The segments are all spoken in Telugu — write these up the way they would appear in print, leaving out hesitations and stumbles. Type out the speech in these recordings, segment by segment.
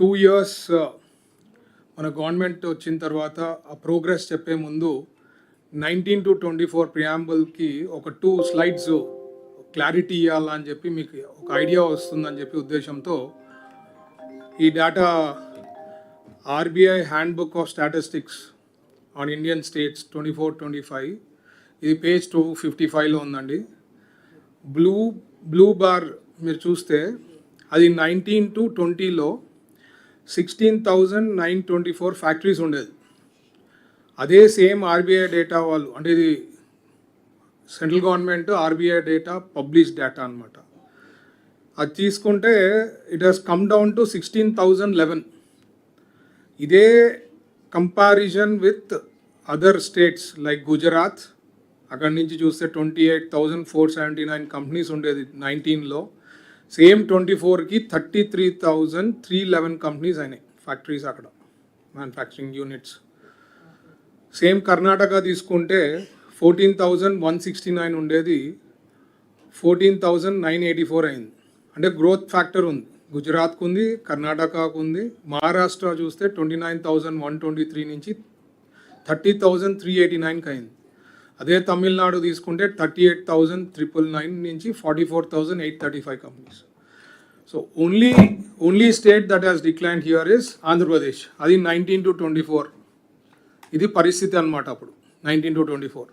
2 years మన గవర్నమెంట్ వచ్చిన తర్వాత ఆ ప్రోగ్రెస్ చెప్పే ముందు 19 to 24 ప్రియాంబుల్కి ఒక 2 slides క్లారిటీ ఇవ్వాలని చెప్పి మీకు ఒక ఐడియా వస్తుందని చెప్పి ఉద్దేశంతో ఈ data RBI handbook of statistics on Indian states 24-25 ఇది పేజ్ 255లో ఉందండి. బ్లూ బార్ మీరు చూస్తే అది 19 to 20లో 16,924 ఫ్యాక్టరీస్ ఉండేది. అదే సేమ్ ఆర్బీఐ డేటా వాళ్ళు, అంటే ఇది central government RBI data publish data అనమాట. అది తీసుకుంటే it has come down to 16,011. ఇదే comparison with other states like Gujarat, అక్కడి నుంచి చూస్తే 28,479 కంపెనీస్ ఉండేది 19లో. సేమ్ 24కి 33,311 కంపెనీస్ అయినాయి ఫ్యాక్టరీస్ అక్కడ, మ్యానుఫ్యాక్చరింగ్ యూనిట్స్. సేమ్ కర్ణాటక తీసుకుంటే 14,169 ఉండేది 14,984 అయింది. అంటే గ్రోత్ ఫ్యాక్టర్ ఉంది, గుజరాత్కు ఉంది, కర్ణాటకకు ఉంది. మహారాష్ట్ర చూస్తే 29,123 నుంచి 30,389కి అయింది. అదే తమిళనాడు తీసుకుంటే 38,999 నుంచి 44,835 companies. So only state that has declined here is Andhra Pradesh. అది 19 to 24. ఇది పరిస్థితి అన్నమాట అప్పుడు 19 to 24.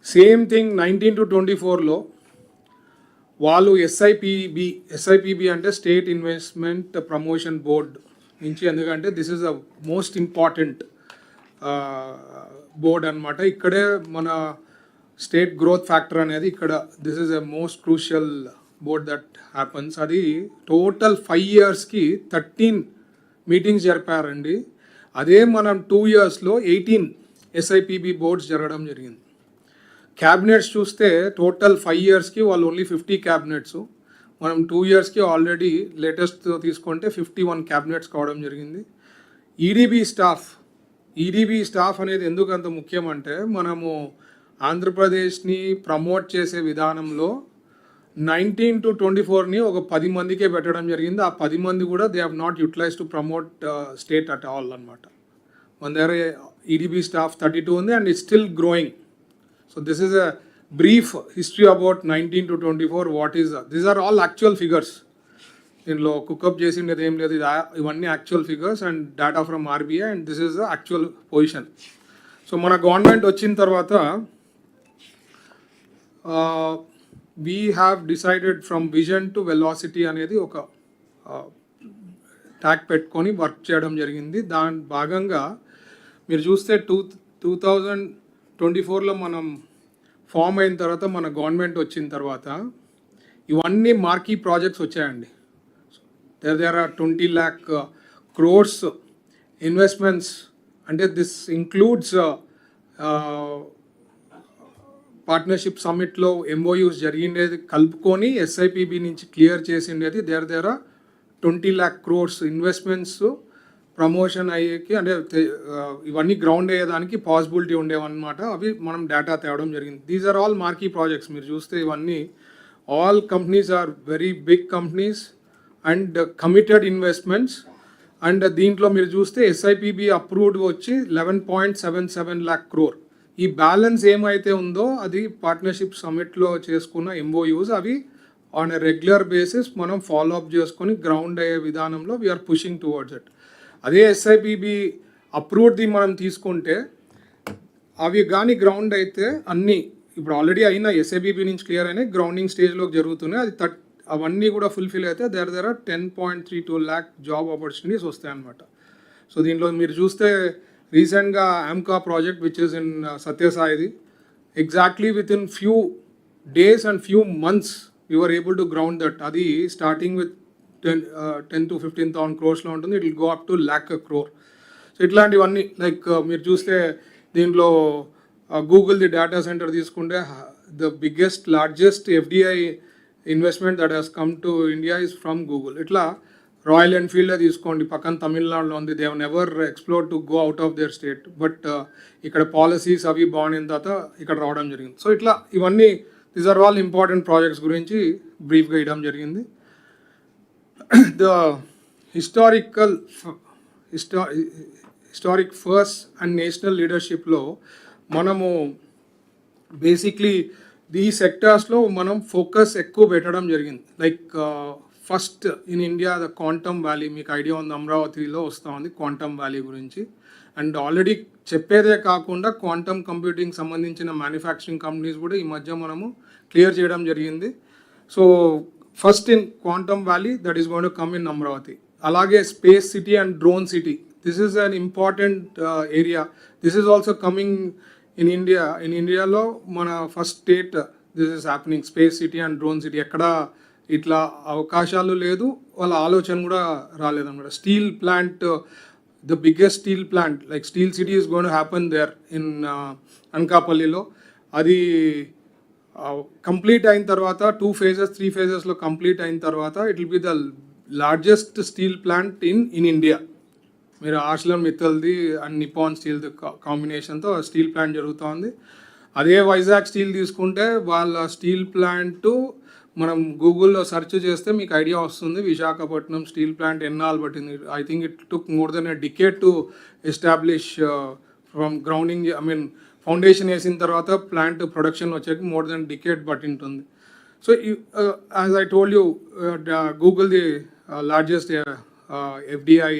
సేమ్ థింగ్ 19 to 24లో వాళ్ళు ఎస్ఐపిబి అంటే స్టేట్ ఇన్వెస్ట్మెంట్ ప్రమోషన్ బోర్డ్ నుంచి, ఎందుకంటే this is a most important board అనమాట. ఇక్కడే మన స్టేట్ గ్రోత్ ఫ్యాక్టర్ అనేది ఇక్కడ this is a most crucial board that happens. అది టోటల్ 5 yearsకి 13 మీటింగ్స్ జరిపారండి. అదే మనం 2 yearsలో 18 ఎస్ఐపిబి బోర్డ్స్ జరగడం జరిగింది. క్యాబినెట్స్ చూస్తే టోటల్ 5 yearsకి వాళ్ళు ఓన్లీ 50 క్యాబినెట్స్, మనం 2 yearsకి ఆల్రెడీ లేటెస్ట్ తీసుకుంటే 51 క్యాబినెట్స్ కావడం జరిగింది. ఈడీబీ స్టాఫ్ అనేది ఎందుకు అంత ముఖ్యం అంటే, మనము ఆంధ్రప్రదేశ్ని ప్రమోట్ చేసే విధానంలో 19 to 24ని ఒక 10 మందికే పెట్టడం జరిగింది. ఆ 10 మంది కూడా they have not utilise to promote state at all అనమాట. మన దగ్గర ఈడీబీ స్టాఫ్ 32 ఉంది and it's still growing. So this is a brief history about 19 to 24. What is these are all actual figures. దీనిలో కుకప్ చేసిండేది ఏం లేదు, ఇవన్నీ actual figures and data from RBI and this is the actual position. So మన గవర్నమెంట్ వచ్చిన తర్వాత we have decided from vision to velocity అనేది ఒక ట్యాగ్ పెట్టుకొని వర్క్ చేయడం జరిగింది. దాని భాగంగా మీరు చూస్తే 2024లో మనం ఫామ్ అయిన తర్వాత, మన గవర్నమెంట్ వచ్చిన తర్వాత ఇవన్నీ మార్కీ ప్రాజెక్ట్స్ వచ్చాయండి. There are 20 lakh crores investments. అంటే దిస్ ఇంక్లూడ్స్ పార్ట్నర్షిప్ సమ్మిట్లో ఎంఓయూస్ జరిగిండేది కలుపుకొని ఎస్ఐపిబి నుంచి క్లియర్ చేసిండేది. There are 20 lakh crores investments promotion అయ్యేకి, అంటే ఇవన్నీ గ్రౌండ్ అయ్యేదానికి పాసిబిలిటీ ఉండేవన్నమాట. అవి మనం డేటా తేవడం జరిగింది. These are all marquee projects. మీరు చూస్తే ఇవన్నీ all companies are very big companies and committed investments. And దీంట్లో మీరు చూస్తే ఎస్ఐపిబి అప్రూవ్డ్ వచ్చి 11.77 lakh crore. ఈ బ్యాలెన్స్ ఏమైతే ఉందో అది పార్ట్నర్షిప్ సమ్మిట్లో చేసుకున్న ఎంఓయూస్, అవి ఆన్ ఎ రెగ్యులర్ బేసిస్ మనం ఫాలో అప్ చేసుకొని గ్రౌండ్ అయ్యే విధానంలో వీఆర్ పుషింగ్ టువర్డ్స్ ఇట్. అదే ఎస్ఐపిబి అప్రూవ్డ్ది మనం తీసుకుంటే అవి కానీ గ్రౌండ్ అయితే అన్నీ ఇప్పుడు ఆల్రెడీ అయినా ఎస్ఐపిబి నుంచి క్లియర్ అయినాయి, గ్రౌండింగ్ స్టేజ్లోకి జరుగుతున్నాయి. అది అవన్నీ కూడా ఫుల్ఫిల్ అయితే దేర్ 10.32 lakh జాబ్ ఆపర్చునిటీస్ వస్తాయి అన్నమాట. సో దీంట్లో మీరు చూస్తే రీసెంట్గా AMCA project which is in సత్యసాయిది, exactly within few days and few months you are able to ground that. అది స్టార్టింగ్ విత్ 10 to 15,000 crores ఉంటుంది, it will go up to 1,00,000 crore. So ఇట్లాంటివన్నీ లైక్ మీరు చూస్తే దీంట్లో గూగుల్ది డేటా సెంటర్ తీసుకుంటే the biggest largest FDI investment that has come to India is from Google. ఇట్లా రాయల్ ఎన్ఫీల్డే తీసుకోండి, పక్కన తమిళనాడులో ఉంది. They have never explore to go out of their state, but ఇక్కడ పాలసీస్ అవి బాగున్న తర్వాత ఇక్కడ రావడం జరిగింది. సో ఇట్లా ఇవన్నీ these are all important projects గురించి బ్రీఫ్గా ఇవ్వడం జరిగింది. హిస్టారిక్ ఫస్ట్ అండ్ నేషనల్ లీడర్షిప్లో మనము బేసిక్లీ ఈ సెక్టార్స్లో మనం ఫోకస్ ఎక్కువ పెట్టడం జరిగింది. Like first in India the quantum valley, మీకు ఐడియా ఉంది, అమరావతిలో వస్తూ ఉంది క్వాంటమ్ వ్యాలీ గురించి. అండ్ ఆల్రెడీ చెప్పేదే కాకుండా క్వాంటమ్ కంప్యూటింగ్ సంబంధించిన మ్యానుఫ్యాక్చరింగ్ కంపెనీస్ కూడా ఈ మధ్య మనము క్లియర్ చేయడం జరిగింది. So first in quantum valley that is going to come in Amaravati. అలాగే space city and drone city, this is an important area. This is also coming in India. In ఇండియాలో మన first state this is happening, space city and drone city. ఎక్కడ ఇట్లా అవకాశాలు లేదు, వాళ్ళ ఆలోచన కూడా రాలేదన్నమాట. Steel plant, the biggest steel plant like steel city is going to happen there in Anakapallilo. అది కంప్లీట్ అయిన తర్వాత 2 phases 3 phases కంప్లీట్ అయిన తర్వాత it will be the largest steel plant in India. మీరు ఆర్సిలర్ మిత్తల్ది అండ్ నిపాన్ స్టీల్ది కాంబినేషన్తో స్టీల్ ప్లాంట్ జరుగుతోంది. అదే వైజాగ్ స్టీల్ తీసుకుంటే వాళ్ళ స్టీల్ ప్లాంట్ మనం గూగుల్లో సెర్చ్ చేస్తే మీకు ఐడియా వస్తుంది. విశాఖపట్నం స్టీల్ ప్లాంట్ ఎన్నాళ్ళు పట్టింది. I think it took more than a decade to establish from grounding, I mean foundation వేసిన తర్వాత ప్లాంట్ ప్రొడక్షన్ వచ్చేకి మోర్ దెన్ డికేడ్ పట్టింటుంది. So as I told you, Google the largest FDI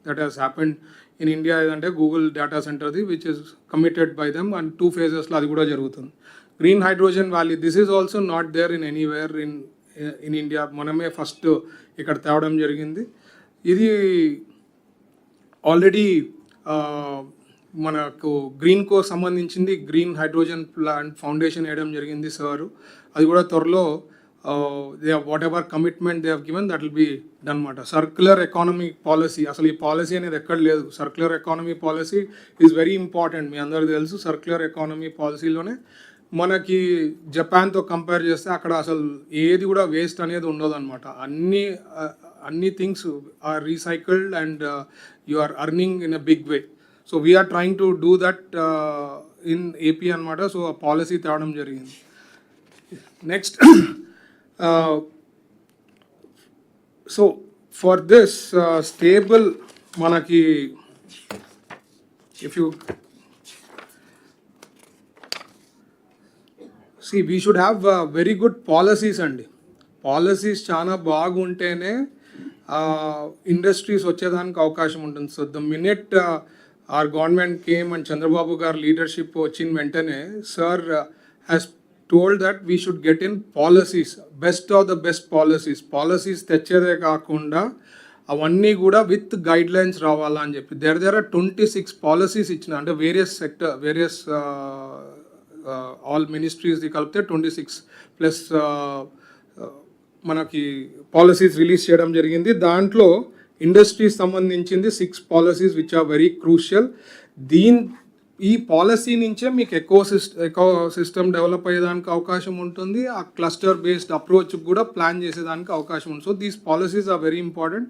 that has happened in India ఏదంటే గూగుల్ డేటా సెంటర్ది, which is committed by them, and 2 phases అది కూడా జరుగుతుంది. Green hydrogen valley, this is also not there in anywhere in India. మనమే ఫస్ట్ ఇక్కడ తేవడం జరిగింది. ఇది ఆల్రెడీ మనకు గ్రీన్కో సంబంధించింది గ్రీన్ హైడ్రోజన్ ప్లాంట్ ఫౌండేషన్ వేయడం జరిగింది సార్. అది కూడా త్వరలో they whatever commitment they have given that will be done అనమాట. సర్క్యులర్ ఎకానమీ పాలసీ, అసలు ఈ పాలసీ అనేది ఎక్కడ లేదు. Circular economy policy is very important. మీ అందరికీ తెలుసు, సర్క్యులర్ ఎకానమీ పాలసీలోనే మనకి జపాన్తో కంపేర్ చేస్తే అక్కడ అసలు ఏది కూడా వేస్ట్ అనేది ఉండదు అనమాట. అన్ని things are recycled and you are earning in a big way. So we're trying to do that in AP అనమాట. సో ఆ పాలసీ తేవడం జరిగింది. Next, so for this stable మనకి if you we should have very good policies అండి. పాలసీస్ చాలా బాగుంటేనే ఇండస్ట్రీస్ వచ్చేదానికి అవకాశం ఉంటుంది. So the minute our government came and Chandrababu garu leadership వచ్చిన వెంటనే sir has told that we should get in policies, best of the best policies తెచ్చేదే కాకుండా అవన్నీ కూడా విత్ గైడ్ లైన్స్ రావాలా అని చెప్పి దేర్ ఆర్ 26 పాలసీస్ ఇచ్చిన, అంటే వేరియస్ ఆల్ మినిస్ట్రీస్ది కలిపితే 26 ప్లస్ మనకి పాలసీస్ రిలీజ్ చేయడం జరిగింది. దాంట్లో ఇండస్ట్రీస్ సంబంధించింది 6 policies which are very crucial. ఈ పాలసీ నుంచే మీకు ఎకో సిస్టమ్ డెవలప్ అయ్యేదానికి అవకాశం ఉంటుంది. ఆ క్లస్టర్ బేస్డ్ అప్రోచ్ కూడా ప్లాన్ చేసేదానికి అవకాశం ఉంటుంది. So these policies are very important.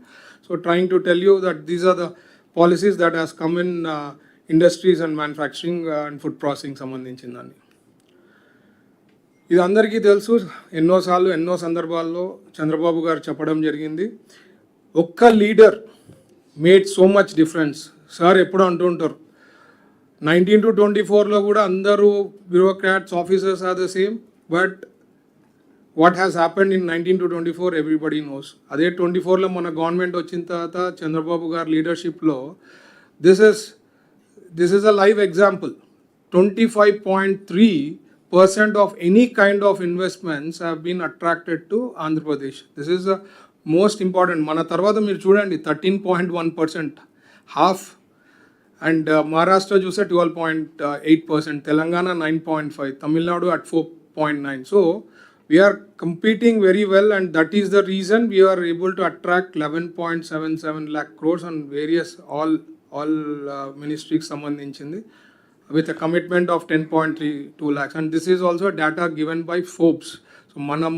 So trying to tell you that these are the policies that has come in industries and manufacturing and food processing సంబంధించిందని. ఇది అందరికీ తెలుసు, ఎన్నోసార్లు ఎన్నో సందర్భాల్లో చంద్రబాబు గారు చెప్పడం జరిగింది. ఒక్క leader made so much difference. Sir ఎప్పుడు అంటూ ఉంటారు 19 to 24లో కూడా అందరూ bureaucrats officers are the same, but what has happened in 19 to 24 everybody knows. అదే 24లో మన గవర్నమెంట్ వచ్చిన తర్వాత చంద్రబాబు గారి లీడర్షిప్లో this is a live example. 25.3% of any kind of investments have been attracted to Andhra Pradesh. This is the most important. Mana tarvata meer chudandi 13.1%, half, and Maharashtra chuse 12.8%, Telangana 9.5%, Tamil Nadu at 4.9%. So we are competing very well, and that is the reason we are able to attract 11.77 lakh crores on various all ministries sambandhinchindi, with a commitment of 10.32 lakhs, and this is also data given by Forbes. So manam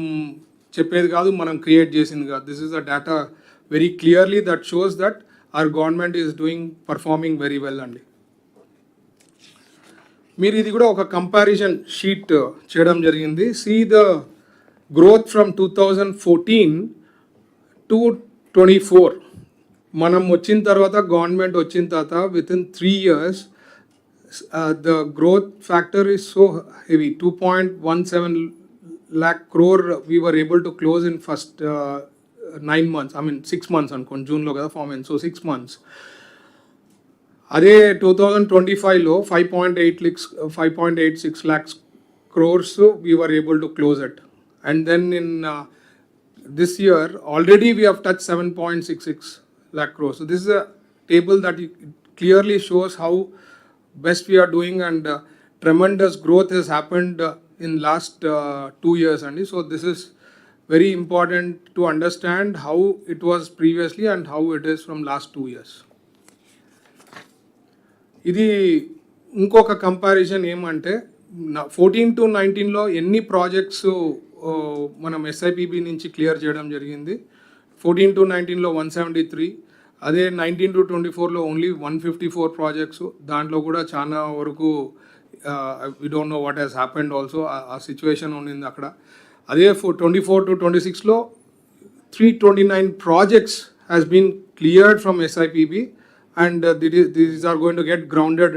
cheppedi kaadu, manam create chesindi kaadu. This is a data very clearly that shows that our government is performing very well andi. మీరు ఇది కూడా ఒక కంపారిజన్ షీట్ చేయడం జరిగింది. See the growth from 2014 to 24. మనం వచ్చిన తర్వాత గవర్నమెంట్ వచ్చిన తర్వాత within 3 years the growth factor is so heavy. 2.17 lakh crore we were able to close in first 9 months. I mean 6 months అనుకోండి, జూన్లో కదా ఫామ్ అయింది, సో 6 months. అదే 2025లో 5.86 lakhs crores we were able to close it. And then in this year already we have touched 7.66 lakh crores. So this is a table that clearly shows how best we are doing, and tremendous growth has happened in last 2 years. And so this is very important to understand how it was previously and how it is from last 2 years. ఇది ఇంకొక కంపారిజన్ ఏమంటే 14 to 19లో ఎన్ని ప్రాజెక్ట్స్ మనం ఎస్ఐపిబి నుంచి క్లియర్ చేయడం జరిగింది. 14 to 19లో 173, అదే 19 to 24లో ఓన్లీ 154 ప్రాజెక్ట్స్. దాంట్లో కూడా చాలా వరకు we don't know what has happened also, ఆ సిచ్యువేషన్ ఉండింది అక్కడ. అదే 24 to 26లో 329 projects has been cleared from SIPB, and these are going to get grounded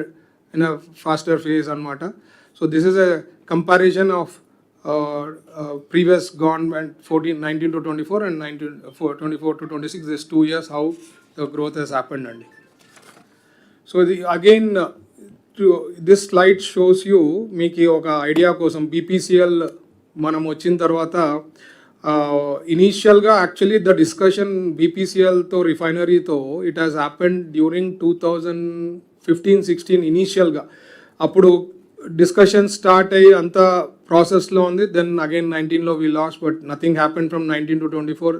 in a faster phase anamata. So this is a comparison of previous government 19 to 24 and 24 to 26, this 2 years how the growth has happened. And so again this slide shows you meeki oka idea kosam BPCL manam vachin tarvata ఇనీషియల్గా యాక్చువల్లీ ద డిస్కషన్ బీపీసీఎల్తో రిఫైనరీతో ఇట్ హ్యాస్ హ్యాపెండ్ డ్యూరింగ్ 2015-16 ఇనీషియల్గా. అప్పుడు డిస్కషన్ స్టార్ట్ అయ్యి అంత ప్రాసెస్లో ఉంది. దెన్ అగైన్ 19లో we lost, but nothing happen from 19 to 24.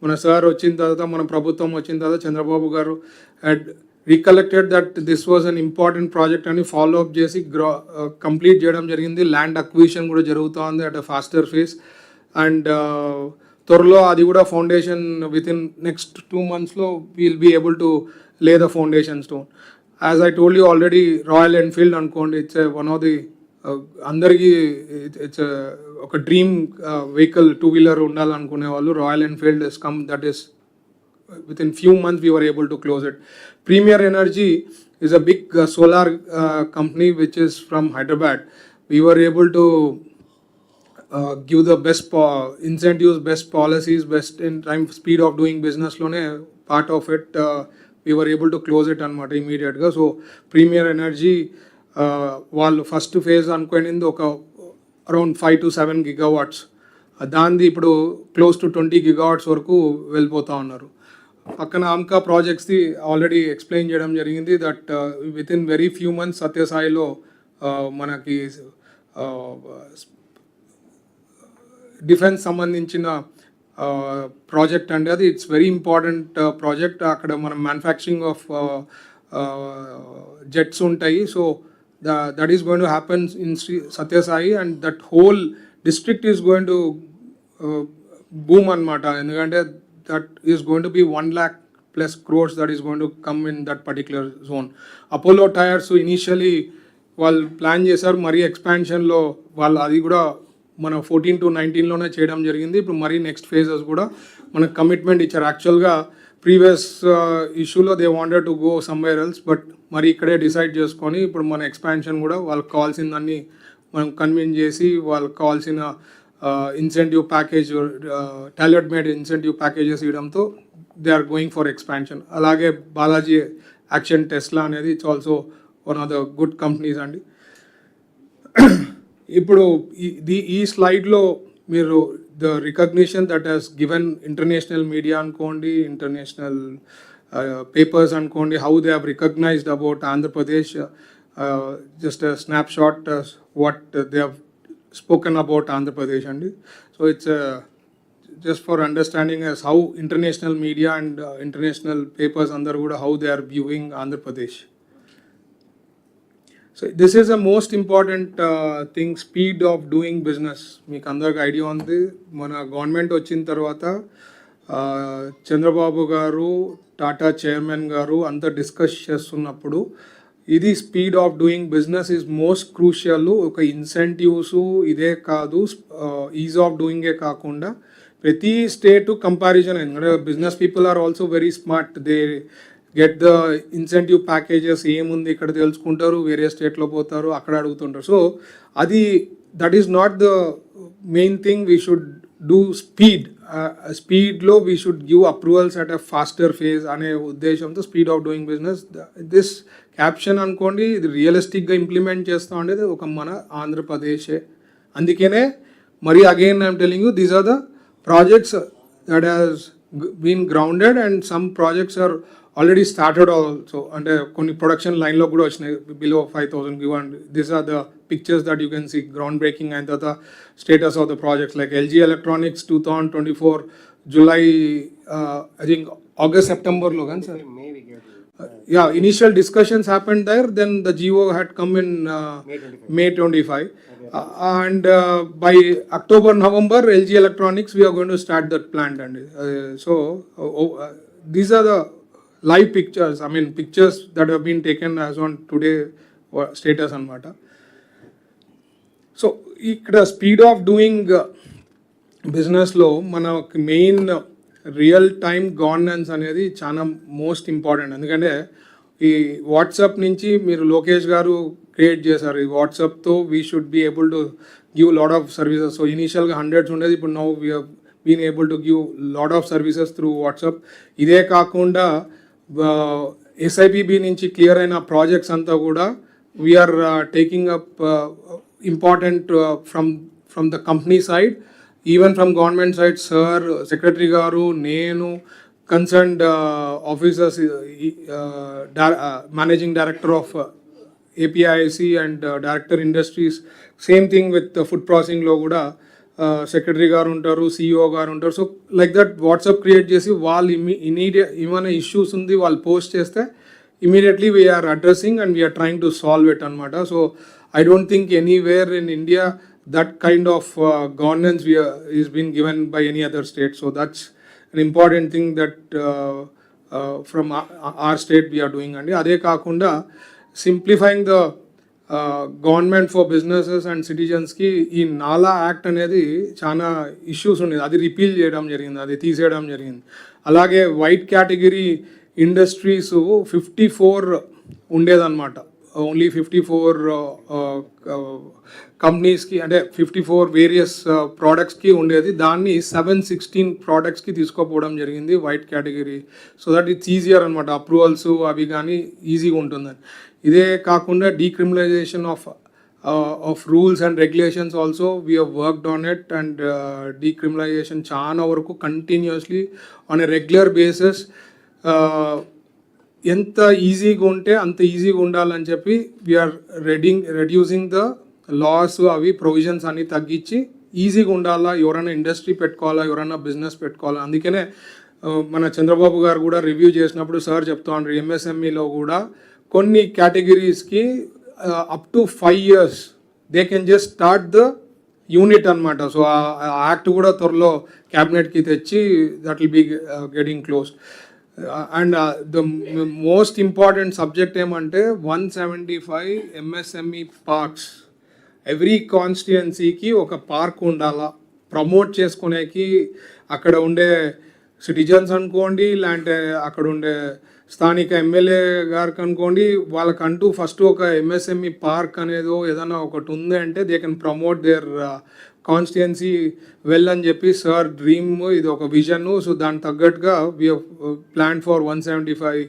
మన సార్ వచ్చిన తర్వాత, మన ప్రభుత్వం వచ్చిన తర్వాత Chandrababu garu had recollected that this was an important project అని ఫాలో అప్ చేసి కంప్లీట్ చేయడం జరిగింది. ల్యాండ్ అక్విజిషన్ కూడా జరుగుతూ ఉంది at a faster phase. And త్వరలో అది కూడా ఫౌండేషన్ విత్ ఇన్ నెక్స్ట్ 2 monthsలో we'll be able to lay the foundation stone. As I told you already, Royal Enfield అనుకోండి, ఇట్స్ వన్ ఆఫ్ ది అందరికీ ఇట్స్ ఒక డ్రీమ్ వెహికల్, 2-wheeler ఉండాలనుకునే వాళ్ళు. Royal Enfield is come, that is with in few months we were able to close it. Premier Energy is a big solar company which is from Hyderabad. We were able to give the best incentives, best policies, best in time speed of doing business lone part of it. We were able to close it anamata immediate ga. So Premier Energy వాళ్ళు ఫస్ట్ ఫేజ్ అనుకోనింది ఒక అరౌండ్ 5 to 7 gigawatts. దాన్ని ఇప్పుడు క్లోజ్ టు 20 gigawatts వరకు వెళ్ళిపోతూ ఉన్నారు. పక్కన ఆమ్కా ప్రాజెక్ట్స్ది ఆల్రెడీ ఎక్స్ప్లెయిన్ చేయడం జరిగింది that within very few months సత్యసాయిలో మనకి డిఫెన్స్ సంబంధించిన ప్రాజెక్ట్ అండి అది. It's very important project. అక్కడ మనం మ్యానుఫ్యాక్చరింగ్ ఆఫ్ జెట్స్ ఉంటాయి. So that is going to happen in Sathya Sai, and that whole district is going to boom అనమాట. ఎందుకంటే that is going to be 1 lakh plus crores that is going to come in that particular zone. Apollo Tyres initially వాళ్ళు ప్లాన్ చేశారు, మరీ ఎక్స్పాన్షన్లో వాళ్ళు అది కూడా మన 14 to 19లోనే చేయడం జరిగింది. ఇప్పుడు మరీ నెక్స్ట్ ఫేజెస్ కూడా మనకు కమిట్మెంట్ ఇచ్చారు. యాక్చువల్గా ప్రీవియస్ ఇష్యూలో they wanted to go somewhere else, but మరి ఇక్కడే డిసైడ్ చేసుకొని ఇప్పుడు మన ఎక్స్పాన్షన్ కూడా వాళ్ళకి కావాల్సిందన్నీ మనం కన్విన్స్ చేసి వాళ్ళకి కావాల్సిన incentive package, tailored made incentive packages ఇవ్వడంతో they are going for expansion. అలాగే బాలాజీ యాక్షన్ టెస్లా అనేది it's also one of the good companies అండి. ఇప్పుడు ఈ స్లైడ్లో మీరు the recognition that has given international media అనుకోండి, ఇంటర్నేషనల్ పేపర్స్ అనుకోండి, how they have recognised about Andhra Pradesh. Just snap shot what they have spoken about Andhra Pradesh అండి. So it's just for understanding as how international media and international papers andaru kuda how they are viewing Andhra Pradesh. So this is the most important thing, speed of doing business. Meeku andarku idea undi, mana government vachin tarvata Chandrababu garu, Tata chairman garu anta discuss chestunnappudu ఇది speed of doing business is most crucial. ఒక ఇన్సెంటివ్స్ ఇదే కాదు, ఈజ్ ఆఫ్ డూయింగే కాకుండా ప్రతి స్టేట్ కంపారిజన్ అయింది. Business people are also very smart. They get the incentive packages ఏముంది ఇక్కడ తెలుసుకుంటారు, వేరే స్టేట్లో పోతారు, అక్కడ అడుగుతుంటారు. సో అది that is not the main thing. We should do స్పీడ్లో we should give approvals at a faster phase అనే ఉద్దేశంతో speed of doing business. This caption అనుకోండి, ఇది రియలిస్టిక్గా ఇంప్లిమెంట్ చేస్తాం అనేది ఒక మన ఆంధ్రప్రదేశే. అందుకనే మరి again I'm telling you, these are the projects that has been grounded and some projects are already started also. అంటే కొన్ని ప్రొడక్షన్ లైన్లో కూడా వచ్చినాయి below 5,000 given. These are the pictures that you can see ground breaking and the status of the projects like LG Electronics 2024 July, I think August, September లో కానీ sir. Yeah, initial discussions happened there, then the GO had come in May 25. And by October, November, LG Electronics, we are going to start that plant. And these are the live pictures, I mean pictures that have been taken as on today status anamata. So ikkada speed of doing business lo manaki main real time governance అనేది చాలా మోస్ట్ ఇంపార్టెంట్. ఎందుకంటే ఈ వాట్సాప్ నుంచి మీరు లోకేష్ గారు క్రియేట్ చేశారు. ఈ వాట్సాప్తో we should be able to give lot of services. So ఇనీషియల్గా 100s ఉండేది, ఇప్పుడు now we have been able to give lot of services through WhatsApp. ఇదే కాకుండా SIPB నుంచి క్లియర్ అయిన ప్రాజెక్ట్స్ అంతా కూడా we are taking up important from the company side, even from government side. Sir, secretary గారు, నేను, concerned officers, managing director of APIC and director industries, same thing with food ప్రాసెసింగ్లో కూడా సెక్రటరీ గారు ఉంటారు, CEO గారు ఉంటారు. So like that WhatsApp create చేసి వాళ్ళు ఏమైనా ఇష్యూస్ ఉంది వాళ్ళు పోస్ట్ చేస్తే immediately we are addressing and we are trying to solve it అనమాట. So I don't think anywhere in India that kind of governance is been given by any other state. So that's an important thing that from our state we are doing. And ade kaakunda simplifying the government for businesses and citizens ki ee Nala Act anedi chana issues undi, adi repeal cheyadam jarigindi, adi teeseyadam jarigindi. Alage white category industries 54 ఉండేదన్నమాట. ఓన్లీ 54 కంపెనీస్కి, అంటే 54 వేరియస్ ప్రోడక్ట్స్కి ఉండేది. దాన్ని 716 ప్రోడక్ట్స్కి తీసుకోపోవడం జరిగింది white category. So that it's easier అనమాట, అప్రూవల్స్ అవి కానీ ఈజీగా ఉంటుందని. ఇదే కాకుండా decriminalisation of rules and regulations also we have worked on it. And decriminalisation చాలా వరకు continuously on a regular basis ఎంత ఈజీగా ఉంటే అంత ఈజీగా ఉండాలని చెప్పి వీఆర్ రెడ్యూసింగ్ ద లాస్, అవి ప్రొవిజన్స్ అన్ని తగ్గించి ఈజీగా ఉండాలా. ఎవరైనా ఇండస్ట్రీ పెట్టుకోవాలా, ఎవరైనా బిజినెస్ పెట్టుకోవాలా. అందుకనే మన చంద్రబాబు గారు కూడా రివ్యూ చేసినప్పుడు సార్ చెప్తా ఉన్నారు, MSMEలో కూడా కొన్ని కేటగిరీస్కి up to 5 years they can just start the unit అనమాట. సో ఆ యాక్ట్ కూడా త్వరలో క్యాబినెట్కి తెచ్చి that will be getting close. And the most important subject ఏమంటే 175 MSME పార్క్స్. ఎవ్రీ కాన్స్టిట్యుయెన్సీకి ఒక పార్క్ ఉండాలా, ప్రమోట్ చేసుకునేకి. అక్కడ ఉండే సిటిజన్స్ అనుకోండి, లేదంటే అక్కడ ఉండే స్థానిక ఎమ్మెల్యే గారికి అనుకోండి, వాళ్ళకంటూ ఫస్ట్ ఒక MSME పార్క్ అనేదో ఏదైనా ఒకటి ఉంది అంటే they can promote there constituency well అని చెప్పి సార్ డ్రీమ్, ఇది ఒక విజన్. సో దానికి తగ్గట్టుగా we plan for 175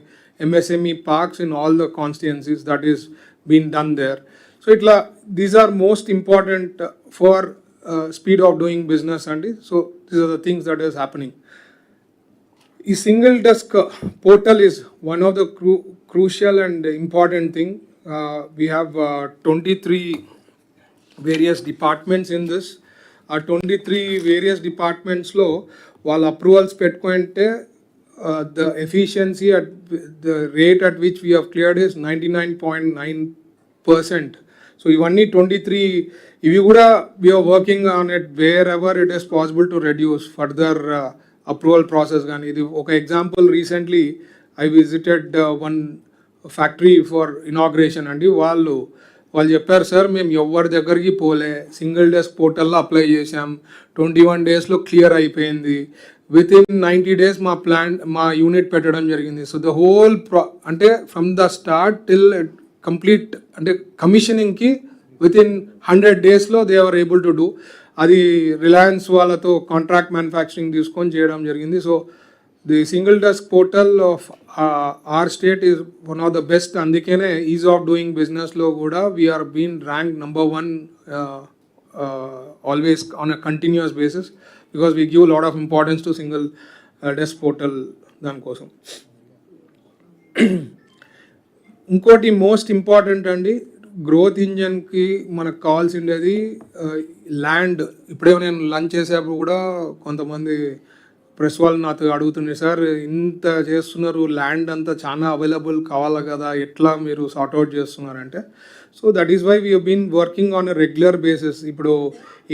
MSME parks in all the constituencies that is been done there. So ఇట్లా these are most important for speed of doing business అండి. So these are the things that is happening. ఈ single desk portal is one of the crucial and important thing. We have 23 various departments in this. 23 various departmentsలో వాళ్ళ అప్రూవల్స్ పెట్టుకుంటే the efficiency at the rate at which we have cleared is 99.9%. So ఇవన్నీ 23 ఇవి కూడా we are working on it wherever it is possible to reduce further approval process. కానీ ఇది ఒక example, recently I visited one factory for inauguration అండి. వాళ్ళు వాళ్ళు చెప్పారు సార్ మేము ఎవరి దగ్గరికి పోలే, సింగిల్ డెస్క్ పోర్టల్లో అప్లై చేసాం, 21 డేస్లో క్లియర్ అయిపోయింది, విత్ ఇన్ 90 డేస్ మా యూనిట్ పెట్టడం జరిగింది. సో ద హోల్ అంటే from the start till complete అంటే కమిషనింగ్కి విత్ ఇన్ 100 డేస్లో they are able to do. అది రిలయన్స్ వాళ్ళతో కాంట్రాక్ట్ మ్యానుఫ్యాక్చరింగ్ తీసుకొని చేయడం జరిగింది. So the single desk portal of our state is one of the best. అందుకనే ఈజ్ ఆఫ్ డూయింగ్ బిజినెస్లో కూడా we are been rank number 1 always on a continuous basis, because we give lot of importance to single desk portal దానికోసం. ఇంకోటి మోస్ట్ ఇంపార్టెంట్ అండి, గ్రోత్ ఇంజన్కి మనకు కావాల్సిండేది ల్యాండ్. ఇప్పుడే నేను లంచ్ చేసేప్పుడు కూడా కొంతమంది ప్రెస్ వాళ్ళు నాతో అడుగుతుండే, సార్ ఇంత చేస్తున్నారు, ల్యాండ్ అంతా చాలా అవైలబుల్ కావాలి కదా, ఎట్లా మీరు సార్ట్అవుట్ చేస్తున్నారంటే, so that is why we been working on a regular basis. ఇప్పుడు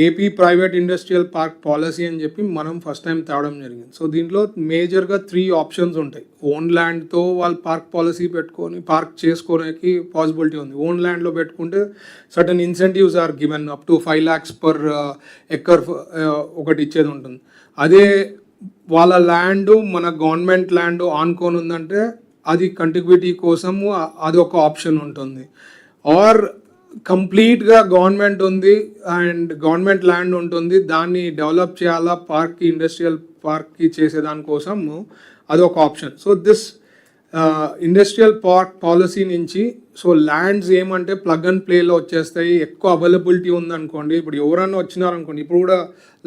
AP private industrial park policy అని చెప్పి మనం ఫస్ట్ టైం తేవడం జరిగింది. సో దీంట్లో మేజర్గా 3 ఆప్షన్స్ ఉంటాయి. ఓన్ ల్యాండ్తో వాళ్ళు పార్క్ పాలసీ పెట్టుకొని పార్క్ చేసుకోవడానికి పాసిబిలిటీ ఉంది. ఓన్ ల్యాండ్లో పెట్టుకుంటే certain incentives are given up to 5 lakhs per acre ఒకటి ఇచ్చేది ఉంటుంది. అదే వాళ్ళ ల్యాండ్ మన గవర్నమెంట్ ల్యాండ్ ఆనుకొని ఉందంటే అది కంటిగ్విటీ కోసము అది ఒక ఆప్షన్ ఉంటుంది. ఆర్ కంప్లీట్గా గవర్నమెంట్ ఉంది అండ్ గవర్నమెంట్ ల్యాండ్ ఉంటుంది, దాన్ని డెవలప్ చేయాలా పార్క్కి, ఇండస్ట్రియల్ పార్క్కి చేసేదానికోసము అది ఒక option. So this industrial park policy నుంచి సో ల్యాండ్స్ ఏమంటే ప్లగ్ అండ్ ప్లేలో వచ్చేస్తాయి, ఎక్కువ అవైలబిలిటీ ఉందనుకోండి. ఇప్పుడు ఎవరైనా వచ్చినారనుకోండి, ఇప్పుడు కూడా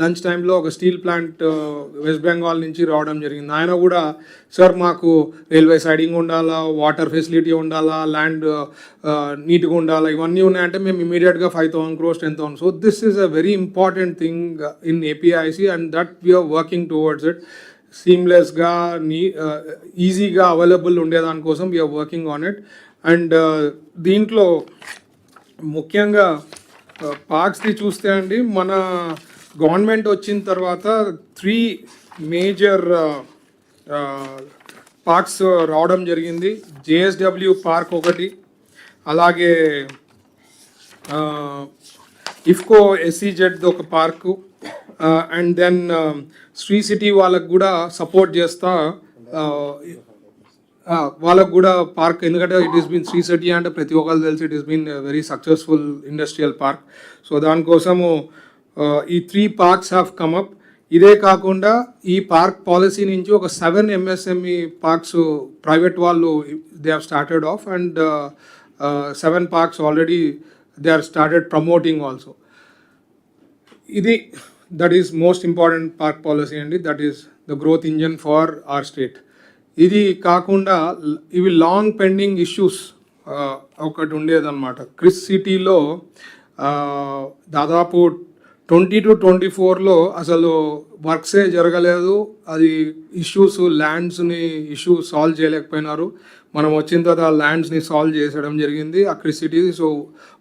లంచ్ టైంలో ఒక స్టీల్ ప్లాంట్ వెస్ట్ బెంగాల్ నుంచి రావడం జరిగింది. ఆయన కూడా సార్ మాకు రైల్వే సైడింగ్ ఉండాలా, వాటర్ ఫెసిలిటీ ఉండాలా, ల్యాండ్ నీట్గా ఉండాలా, ఇవన్నీ ఉన్నాయంటే మేము ఇమీడియట్గా 5,000 crores 10,000. So this is a very important thing in APIC and that we are working towards it. సీమ్లెస్గా ఈజీగా అవైలబుల్ ఉండేదానికోసం we are working on it. And దీంట్లో ముఖ్యంగా పార్క్స్ది చూస్తే అండి, మన గవర్నమెంట్ వచ్చిన తర్వాత 3 మేజర్ పార్క్స్ రావడం జరిగింది. జేఎస్డబ్ల్యూ పార్క్ ఒకటి, అలాగే ఇఫ్కో ఎస్సీజెడ్ ఒక park, and then Sri City వాళ్ళకు కూడా సపోర్ట్ చేస్తా వాళ్ళకు కూడా పార్క్, ఎందుకంటే it is been Sri City అంటే ప్రతి ఒక్కరు తెలిసి it is been very successful industrial park. So దానికోసము ఈ 3 parks హ్యావ్ కమ్అప్. ఇదే కాకుండా ఈ పార్క్ పాలసీ నుంచి ఒక 7 MSME పార్క్స్ ప్రైవేట్ వాళ్ళు they have started off and 7 parks already they are started promoting also. ఇది that is most important park policy అండి, that is the growth engine for our state. ఇది కాకుండా ఇవి లాంగ్ పెండింగ్ ఇష్యూస్ ఒకటి ఉండేదన్నమాట. క్రిస్ సిటీలో దాదాపు 20 to 24లో అసలు వర్క్సే జరగలేదు. అది ఇష్యూస్, ల్యాండ్స్ని ఇష్యూ సాల్వ్ చేయలేకపోయినారు. మనం వచ్చిన తర్వాత ల్యాండ్స్ని సాల్వ్ చేసడం జరిగింది ఆ Kris City. So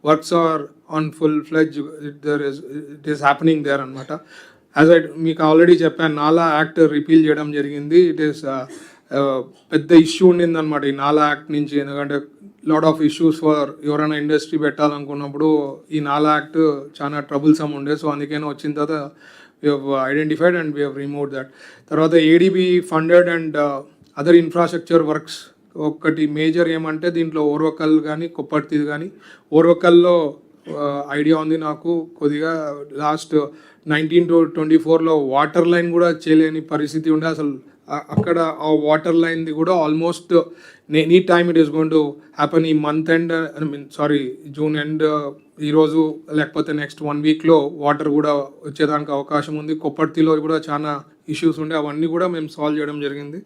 works are on full fledge, it is happening there అనమాట. యాజ్ ఐ మీకు ఆల్రెడీ చెప్పాను, నాలా యాక్ట్ రిపీల్ చేయడం జరిగింది. ఇట్ ఈస్ పెద్ద ఇష్యూ ఉండింది అనమాట ఈ నాలా యాక్ట్ నుంచి. ఎందుకంటే లాట్ ఆఫ్ ఇష్యూస్ ఫర్ ఎవరైనా ఇండస్ట్రీ పెట్టాలనుకున్నప్పుడు ఈ నాలా యాక్ట్ చాలా ట్రబుల్సమ్ ఉండే. సో అందుకని వచ్చిన తర్వాత we have identified and we have remove that. తర్వాత ADB funded and other infrastructure works ఒకటి మేజర్ ఏమంటే దీంట్లో ఓర్వకల్ కానీ కొప్పర్తిది కానీ. ఓర్వకల్లో ఐడియా ఉంది నాకు కొద్దిగా, లాస్ట్ 19 to 24లో వాటర్ లైన్ కూడా చేయలేని పరిస్థితి ఉండే. అసలు అక్కడ ఆ వాటర్ లైన్ది కూడా almost any time it is going to happen. ఈ మంత్ ఎండ్, జూన్ ఎండ్, ఈరోజు లేకపోతే నెక్స్ట్ 1 weekలో వాటర్ కూడా వచ్చేదానికి అవకాశం ఉంది. కొప్పర్తిలో కూడా చాలా ఇష్యూస్ ఉండే, అవన్నీ కూడా మేము సాల్వ్ చేయడం జరిగింది.